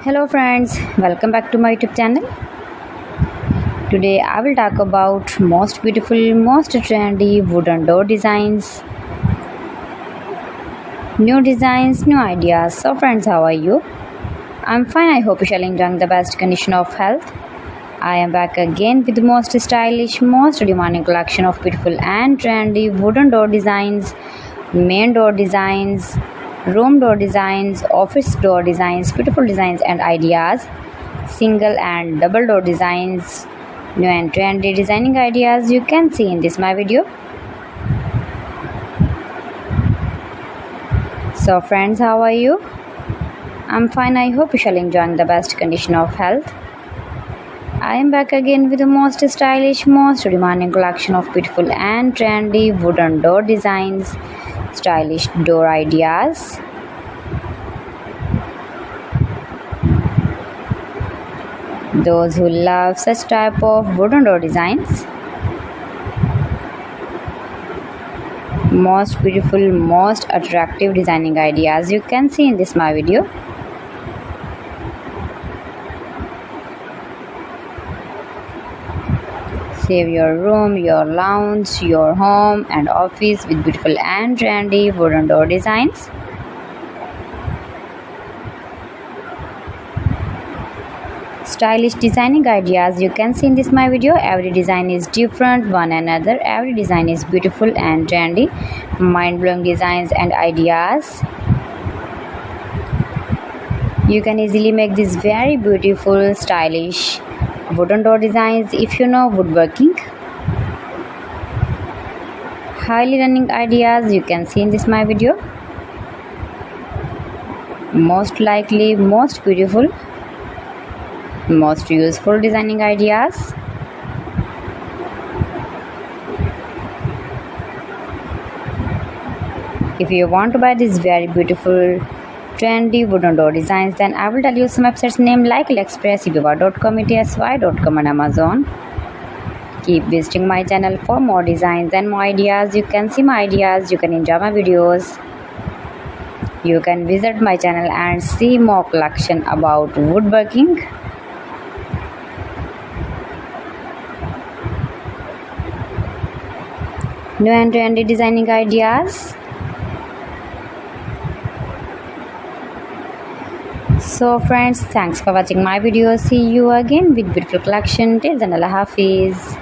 Hello friends, welcome back to my YouTube channel. Today I will talk about most beautiful, most trendy wooden door designs. New designs, new ideas. So friends, how are you? I'm fine. I hope you shall enjoy the best condition of health. I am back again with the most stylish, most demanding collection of beautiful and trendy wooden door designs, main door designs, room door designs, office door designs, beautiful designs and ideas, single and double door designs, new and trendy designing ideas you can see in this my video. So friends, how are you? I'm fine. I hope you shall enjoy the best condition of health. I am back again with the most stylish, most demanding collection of beautiful and trendy wooden door designs, stylish door ideas. Those who love such type of wooden door designs, most beautiful, most attractive designing ideas you can see in this my video. Save your room, your lounge, your home and office with beautiful and trendy wooden door designs. Stylish designing ideas you can see in this my video. Every design is different one another. Every design is beautiful and trendy, mind-blowing designs and ideas. You can easily make these very beautiful, stylish wooden door designs if you know woodworking. Highly running ideas you can see in this my video. Most likely, most beautiful, most useful designing ideas. If you want to buy these very beautiful trendy wooden door designs, then I will tell you some websites name like AliExpress, eBay.com, etsy.com and Amazon. Keep visiting my channel for more designs and more ideas. You can see my ideas, you can enjoy my videos. You can visit my channel and see more collection about woodworking. New and trendy designing ideas. So friends, thanks for watching my video. See you again with beautiful collection. Till then, Allah Hafiz.